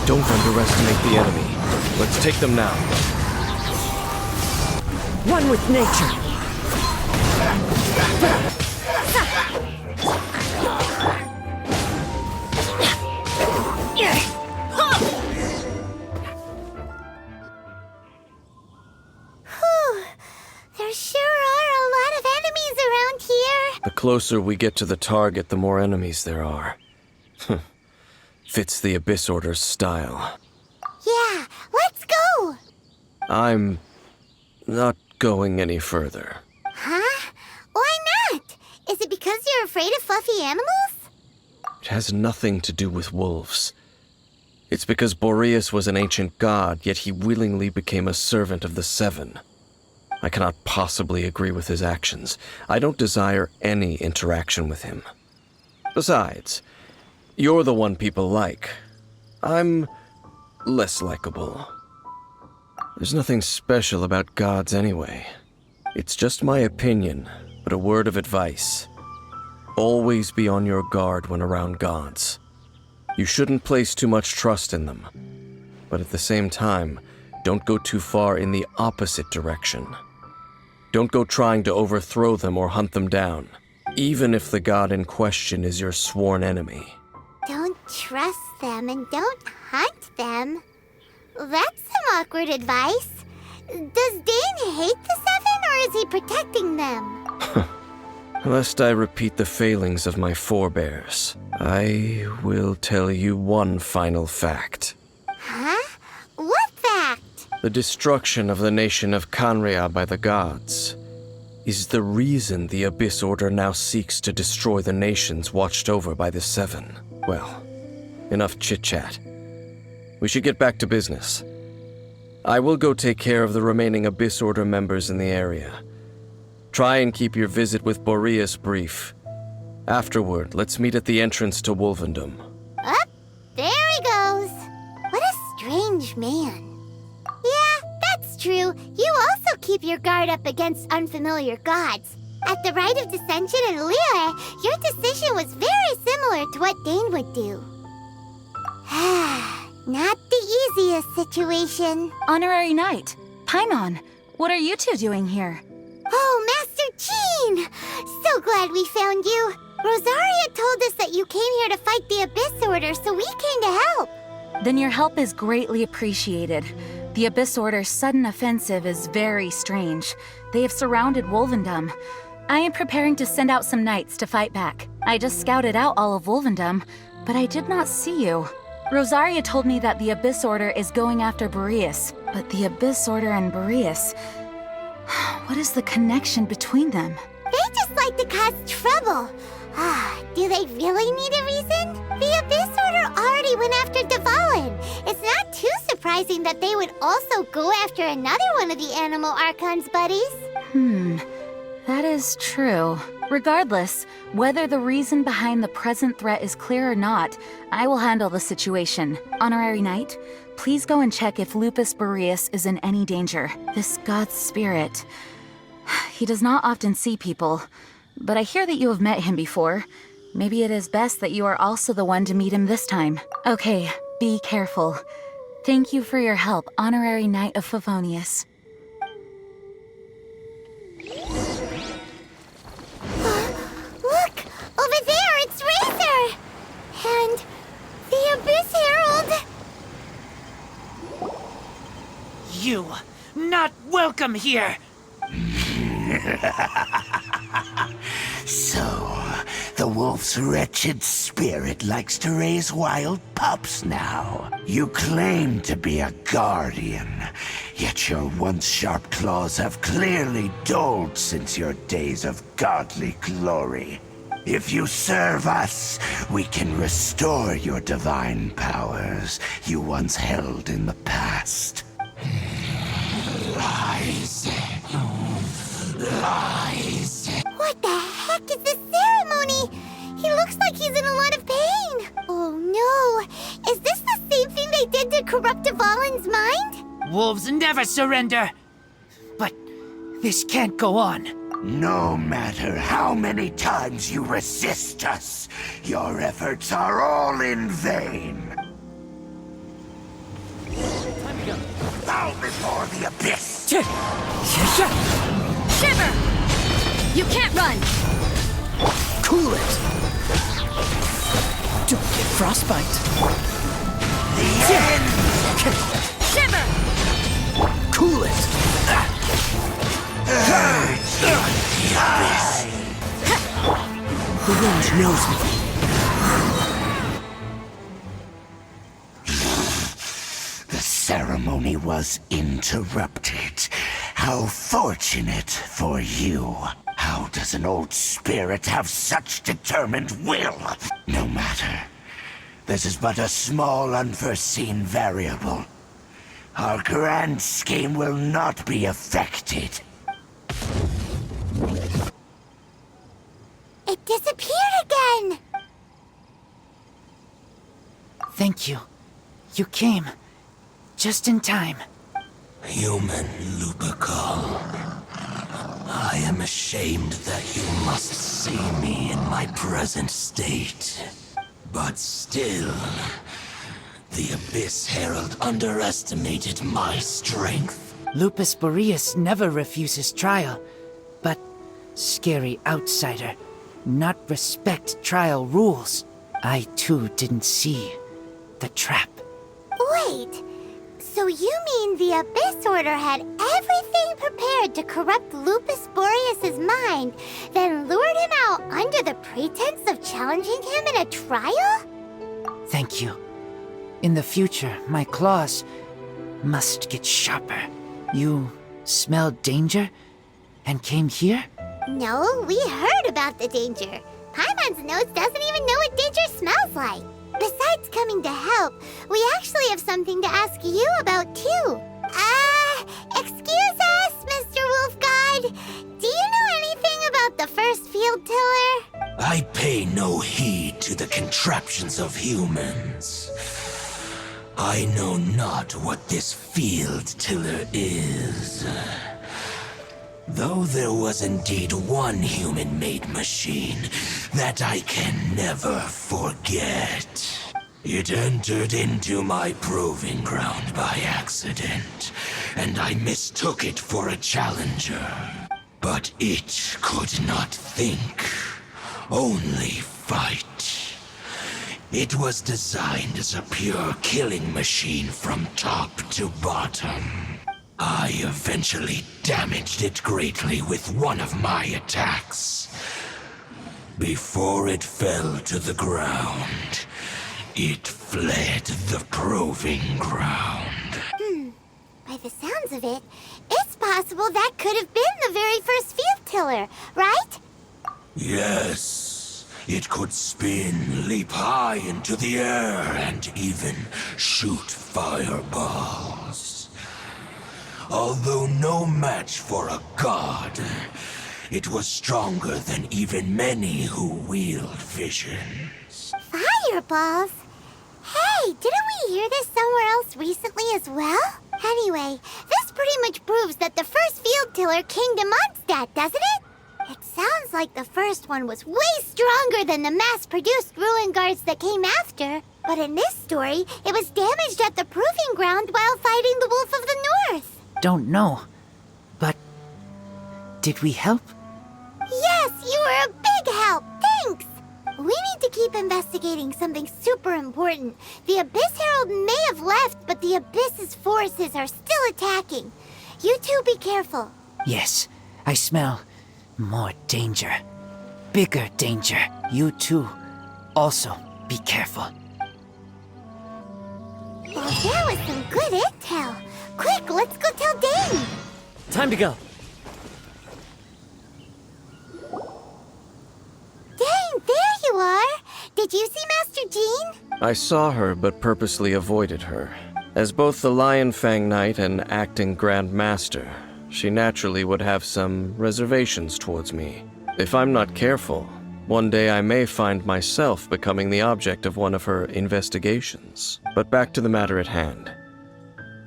Don't underestimate the enemy. Let's take them now. One with nature. There sure are a lot of enemies around here. The closer we get to the target, the more enemies there are. Fits the Abyss Order's style. Yeah, let's go. I'm not going any further. Huh? Why not? Is it because you're afraid of fluffy animals? It has nothing to do with wolves. It's because Boreas was an ancient god, yet he willingly became a servant of the Seven. I cannot possibly agree with his actions. I don't desire any interaction with him. Besides, you're the one people like. I'm less likable. There's nothing special about gods anyway. It's just my opinion, but a word of advice. Always be on your guard when around gods. You shouldn't place too much trust in them. But at the same time, don't go too far in the opposite direction. Don't go trying to overthrow them or hunt them down, even if the god in question is your sworn enemy. Don't trust them and don't hunt them. That's some awkward advice. Does Dane hate the Seven, or is he protecting them? Lest I repeat the failings of my forebears, I will tell you one final fact. Huh? What fact? The destruction of the nation of Canria by the gods is the reason the Abyss Order now seeks to destroy the nations watched over by the Seven. Well, enough chit-chat. We should get back to business. I will go take care of the remaining Abyss Order members in the area. Try and keep your visit with Boreas brief. Afterward, let's meet at the entrance to Wolvendom. Up, there he goes. What a strange man. Yeah, that's true. You also keep your guard up against unfamiliar gods. At the Rite of Dissension in Liyue, your decision was very similar to what Dane would do. Not the easiest situation. Honorary Knight, Paimon, what are you two doing here? Oh, Master Jean! So glad we found you. Rosaria told us that you came here to fight the Abyss Order, so we came to help. Then your help is greatly appreciated. The Abyss Order's sudden offensive is very strange. They have surrounded Wolvendom. I am preparing to send out some knights to fight back. I just scouted out all of Wolvendom, but I did not see you. Rosaria told me that the Abyss Order is going after Boreas, but the Abyss Order and Boreas... What is the connection between them? They just like to cause trouble. Do they really need a reason? The Abyss Order already went after Dvalin. It's not too surprising that they would also go after another one of the Animal Archon's buddies. That is true. Regardless, whether the reason behind the present threat is clear or not, I will handle the situation. Honorary Knight, please go and check if Lupus Boreas is in any danger. This god's spirit... He does not often see people, but I hear that you have met him before. Maybe it is best that you are also the one to meet him this time. Okay, be careful. Thank you for your help, Honorary Knight of Favonius. Look! Over there, it's Razor! And the Abyss Herald! You, not welcome here! So, the wolf's wretched spirit likes to raise wild pups now. You claim to be a guardian, yet your once sharp claws have clearly dulled since your days of godly glory. If you serve us, we can restore your divine powers you once held in the past. Lies. Lies. What the heck is this ceremony? He looks like he's in a lot of pain. Oh no! Is this the same thing they did to corrupt Dvalin's mind? Wolves never surrender! But this can't go on. No matter how many times you resist us, your efforts are all in vain. bow before the abyss! Shiver! You can't run! Cool it! Don't get frostbite! The end! Shiver! Cool it! Urge the abyss! The range knows me. The ceremony was interrupted. How fortunate for you. How does an old spirit have such determined will? No matter. This is but a small unforeseen variable. Our grand scheme will not be affected. It disappeared again! Thank you. You came. Just in time. Human Lupercal. I am ashamed that you must see me in my present state. But still, the Abyss Herald underestimated my strength. Lupus Boreas never refuses trial, but scary outsider, not respect trial rules. I too didn't see the trap. Wait, so you mean the Abyss Order had everything prepared to corrupt Lupus Boreas' mind, then lured him out under the pretense of challenging him in a trial? Thank you. In the future, my claws must get sharper. You smelled danger and came here? No, we heard about the danger. Paimon's nose doesn't even know what danger smells like. Besides coming to help, we actually have something to ask you about too. Excuse us, Mr. Wolf God. Do you know anything about the first field tiller? I pay no heed to the contraptions of humans. I know not what this field tiller is. Though there was indeed one human-made machine that I can never forget. It entered into my proving ground by accident, and I mistook it for a challenger. But it could not think, only fight. It was designed as a pure killing machine from top to bottom. I eventually damaged it greatly with one of my attacks. Before it fell to the ground, it fled the proving ground. By the sounds of it, it's possible that could have been the very first field tiller, right? Yes, it could spin, leap high into the air, and even shoot fireballs. Although no match for a god, it was stronger than even many who wield visions. Fireballs? Hey, didn't we hear this somewhere else recently as well? Anyway, this pretty much proves that the first field tiller came to Mondstadt, doesn't it? It sounds like the first one was way stronger than the mass-produced ruin guards that came after. But in this story, it was damaged at the proving ground while fighting the Wolf of the North. Don't know. But did we help? Yes, you were a big help. Thanks. We need to keep investigating something super important. The Abyss Herald may have left, but the Abyss's forces are still attacking. You two be careful. Yes, I smell more danger. Bigger danger. You too. Also, be careful. Well, there was some good intel. Quick, let's go tell Dane. Time to go. Dane, there you are. Did you see Master Jean? I saw her, but purposely avoided her. As both the Lion Fang Knight and acting Grand Master, she naturally would have some reservations towards me. If I'm not careful, one day I may find myself becoming the object of one of her investigations. But back to the matter at hand.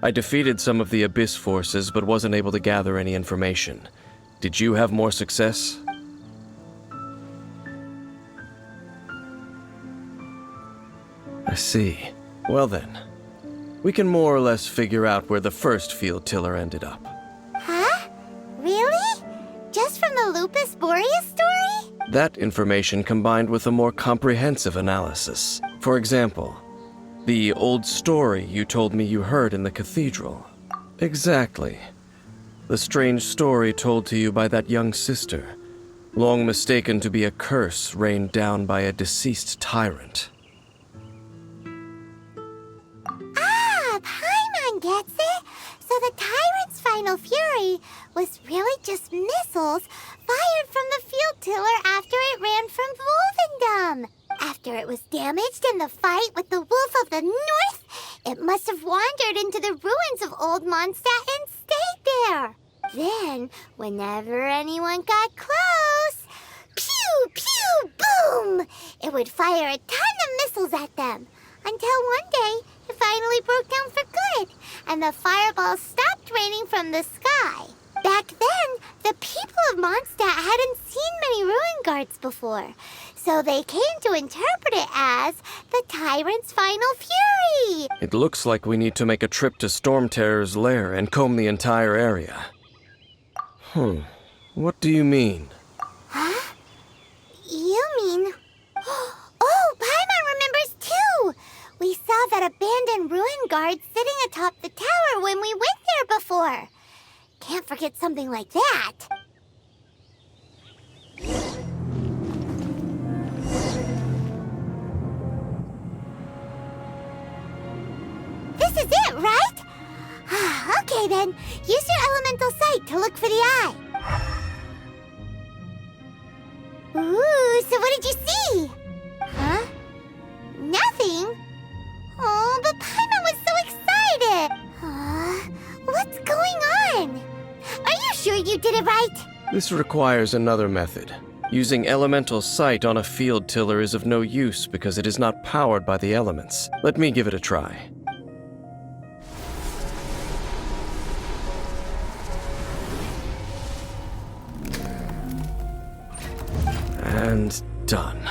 I defeated some of the Abyss forces, but wasn't able to gather any information. Did you have more success? I see. Well then, We can more or less figure out where the first field tiller ended up. Huh? Really? Just from the Lupus Boreas story? That information combined with a more comprehensive analysis. For example, the old story you told me you heard in the cathedral. Exactly. The strange story told to you by that young sister, long mistaken to be a curse rained down by a deceased tyrant. Ah, Paimon gets it. So the tyrant's final fury was really just missiles fired from the field tiller after it ran from Wolvendom. After it was damaged in the fight with the Wolf of the North, it must have wandered into the ruins of Old Mondstadt and stayed there. Then, whenever anyone got close, pew, pew, boom! It would fire a ton of missiles at them. Until one day, it finally broke down for good, and the fireballs stopped raining from the sky. Back then, the people of Mondstadt hadn't seen many ruin guards before, so they came to interpret it as the tyrant's final fury. It looks like we need to make a trip to Storm Terror's lair and comb the entire area. What do you mean? Huh? You mean... Oh, Paimon remembers too! We saw that abandoned ruin guard sitting atop the tower when we went there before. Can't forget something like that. This is it, right? Okay then, use your elemental sight to look for the eye. Ooh, so what did you see? Huh? Nothing? Oh, but Paimon was so excited. What's going on? Are you sure you did it right? This requires another method. Using elemental sight on a field tiller is of no use because it is not powered by the elements. Let me give it a try. And done.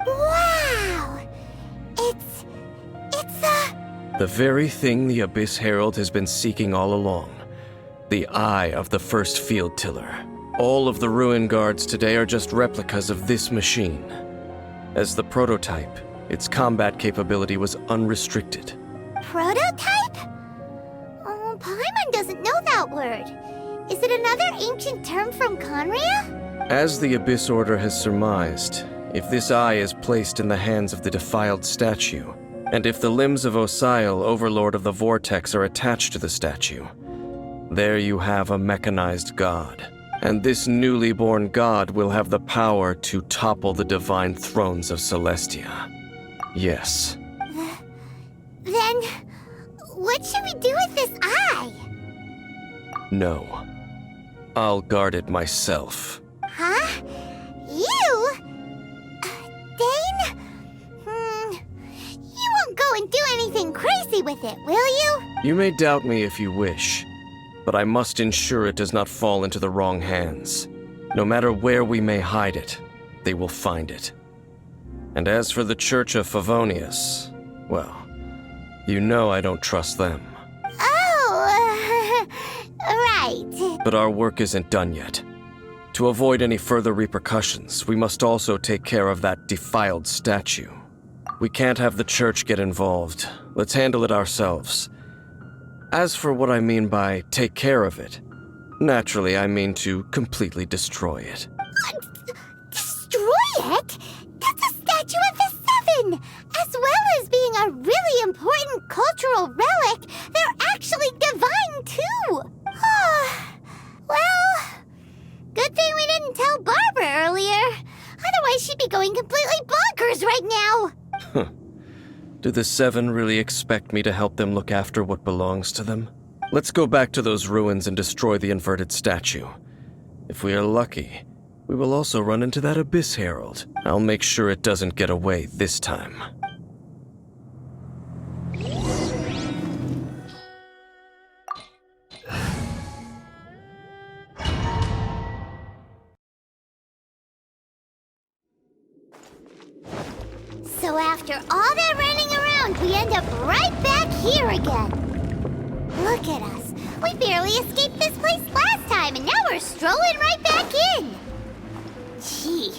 Wow! It's The very thing the Abyss Herald has been seeking all along. The eye of the first field tiller. All of the ruin guards today are just replicas of this machine. As the prototype, its combat capability was unrestricted. prototype? Oh, Paimon doesn't know that word. Is it another ancient term from Conria? As the Abyss Order has surmised, if this eye is placed in the hands of the defiled statue, and if the limbs of Osial, Overlord of the Vortex, are attached to the statue, there you have a mechanized god. And this newly born god will have the power to topple the divine thrones of Celestia. Yes. Then, what should we do with this eye? No. I'll guard it myself. Huh? You? Dane? You won't go and do anything crazy with it, will you? You may doubt me if you wish, but I must ensure it does not fall into the wrong hands. No matter where we may hide it, they will find it. And as for the Church of Favonius, well, you know I don't trust them. Oh, right. But our work isn't done yet. To avoid any further repercussions, we must also take care of that defiled statue. We can't have the church get involved. Let's handle it ourselves. As for what I mean by take care of it, naturally I mean to completely destroy it. Destroy it? That's a statue of the Seven! As well as being a really important cultural relic, they're actually divine too! Well, good thing we didn't tell Barbara earlier. Otherwise she'd be going completely bonkers right now! Do the Seven really expect me to help them look after what belongs to them? Let's go back to those ruins and destroy the inverted statue. If we are lucky, we will also run into that Abyss Herald. I'll make sure it doesn't get away this time. So after all that running around, long, we end up right back here again. Look at us. We barely escaped this place last time, and now we're strolling right back in. Gee,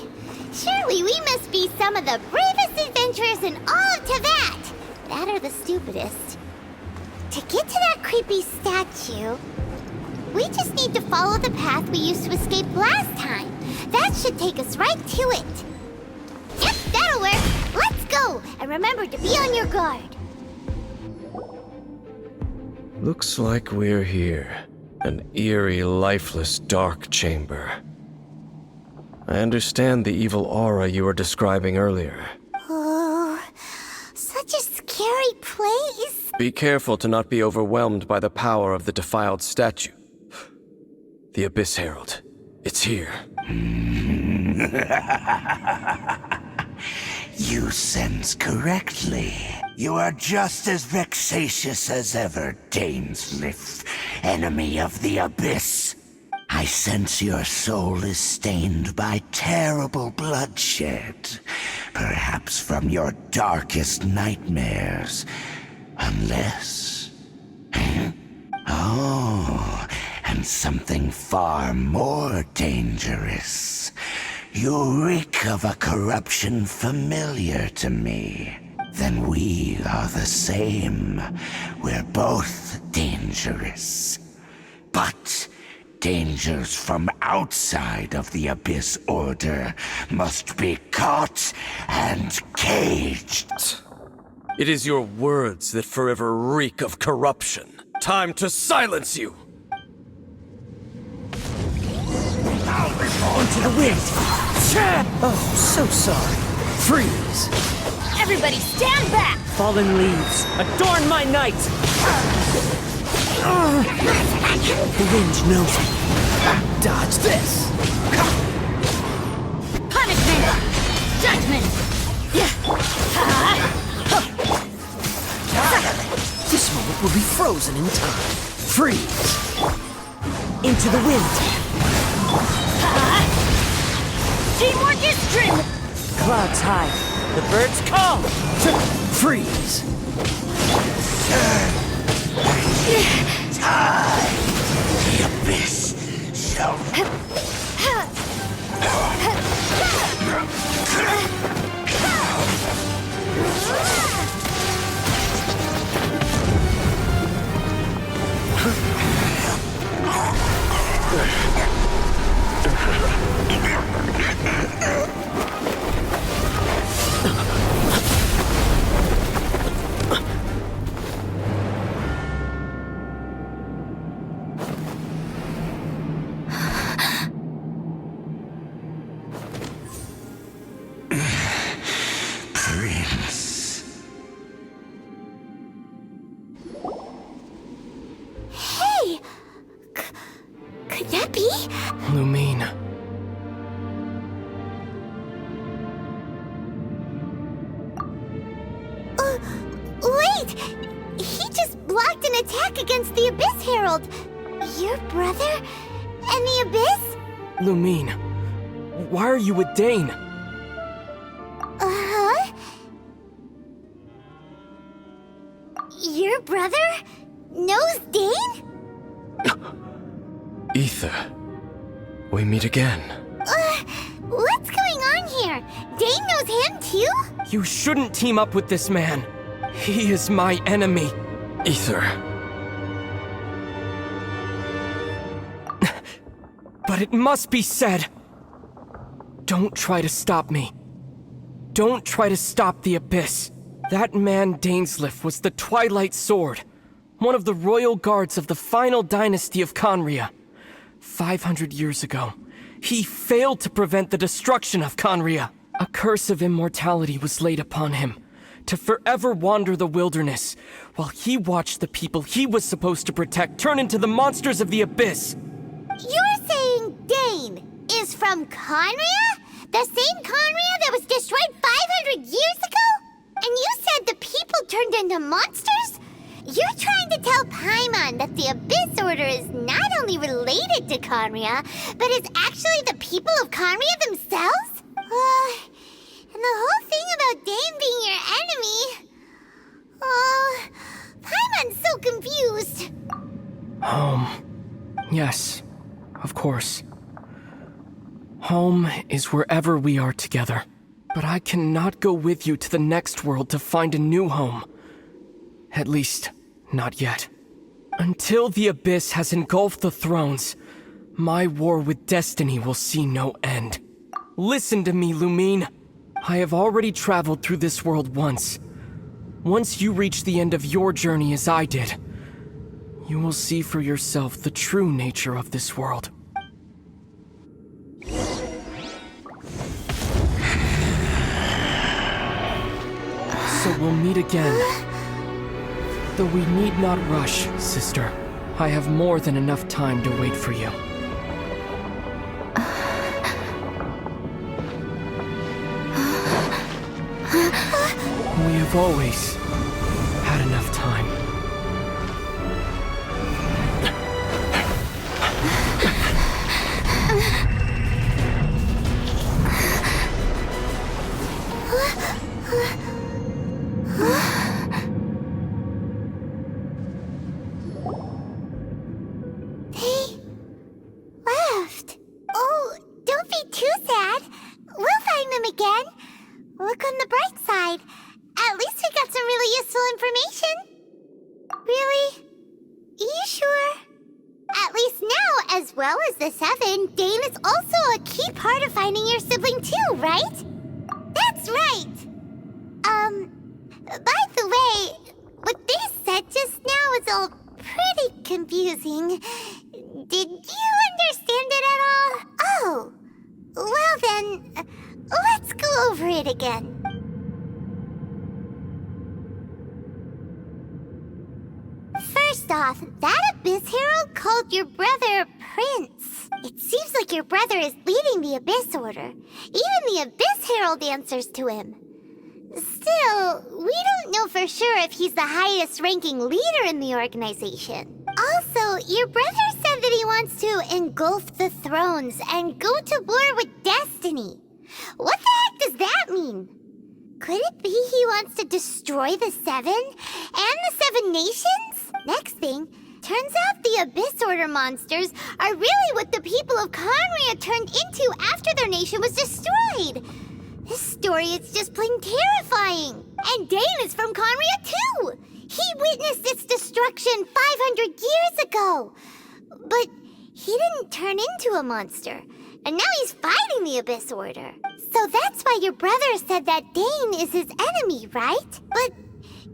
surely we must be some of the bravest adventurers in all of Teyvat. That or the stupidest. To get to that creepy statue, we just need to follow the path we used to escape last time. That should take us right to it. Yep, that'll work. Let's go, and remember to be on your guard. Looks like we're here. An eerie, lifeless, dark chamber. I understand the evil aura you were describing earlier. Oh, such a scary place. Be careful to not be overwhelmed by the power of the defiled statue. The Abyss Herald. It's here. You sense correctly. You are just as vexatious as ever, Dainsleif, enemy of the Abyss. I sense your soul is stained by terrible bloodshed, perhaps from your darkest nightmares. Unless... Oh, and something far more dangerous. You reek of a corruption familiar to me. Then we are the same. We're both dangerous. But dangers from outside of the Abyss Order must be caught and caged. It is your words that forever reek of corruption. Time to silence you! Into the wind! Oh, so sorry. Freeze! Everybody stand back! Fallen leaves, adorn my night! The wind knows me. Dodge this! Punishment! Judgment! This moment will be frozen in time. Freeze! Into the wind! Teamwork is dream! Clouds high. The birds call! Freeze! The Abyss shall... Prince. Hey! Could that be? Lumine. Wait! He just blocked an attack against the Abyss Herald. Your brother and the Abyss? Lumine. Why are you with Dane? Uh-huh. Your brother knows Dane? Ether. We meet again. What's going on here? Dane knows him too? You shouldn't team up with this man. He is my enemy. Ether. But it must be said. Don't try to stop me. Don't try to stop the Abyss. That man Dainsleif was the Twilight Sword, one of the royal guards of the final dynasty of Conria. 500 years ago, he failed to prevent the destruction of Conria. A curse of immortality was laid upon him, to forever wander the wilderness, while he watched the people he was supposed to protect turn into the monsters of the Abyss. You're saying Dane is from Conria? The same Conria that was destroyed 500 years ago? And you said the people turned into monsters? You're trying to tell Paimon that the Abyss Order is not only related to Conria, but is actually the people of Conria themselves? And the whole thing about Dane being your enemy... Home. Yes, of course. Home is wherever we are together. But I cannot go with you to the next world to find a new home. At least, not yet. Until the Abyss has engulfed the thrones, my war with destiny will see no end. Listen to me, Lumine. I have already traveled through this world once. Once you reach the end of your journey as I did, you will see for yourself the true nature of this world. So we'll meet again. Though we need not rush, sister. I have more than enough time to wait for you. We have always had enough time. They left. Oh, don't be too sad. We'll find them again. Look on the bright side. At least we got some really useful information. Really? You sure? At least now, as well as the Seven, Dane is also a key part of finding your sibling too, right? That's right! By the way, what they said just now is all pretty confusing. Did you understand it at all? Oh, well then, let's go over it again. First off, that Abyss Herald called your brother Prince. It seems like your brother is leading the Abyss Order. Even the Abyss Herald answers to him. Still, we don't know for sure if he's the highest ranking leader in the organization. Also, your brother said that he wants to engulf the thrones and go to war with destiny. What the heck does that mean? Could it be he wants to destroy the Seven and the Seven Nations? Next thing, turns out the Abyss Order monsters are really what the people of Conria turned into after their nation was destroyed. This story is just plain terrifying. And Dane is from Conria too. He witnessed its destruction 500 years ago. But he didn't turn into a monster. And now he's fighting the Abyss Order. So that's why your brother said that Dane is his enemy, right? But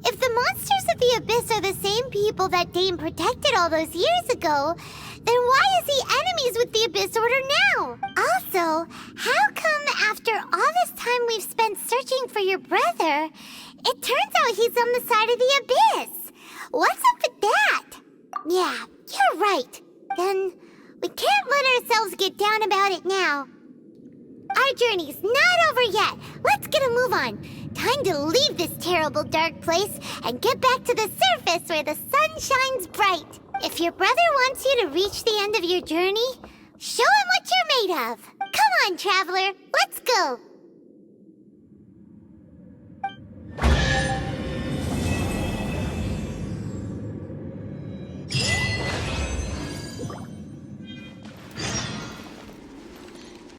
if the monsters of the Abyss are the same people that Dane protected all those years ago, then why is he enemies with the Abyss Order now? Also, how come after all this time we've spent searching for your brother, it turns out he's on the side of the Abyss? What's up with that? Yeah, you're right. Then we can't let ourselves get down about it now. Our journey's not over yet. Let's get a move on. Time to leave this terrible dark place and get back to the surface where the sun shines bright. If your brother wants you to reach the end of your journey, show him what you're made of. Come on, traveler. Let's go.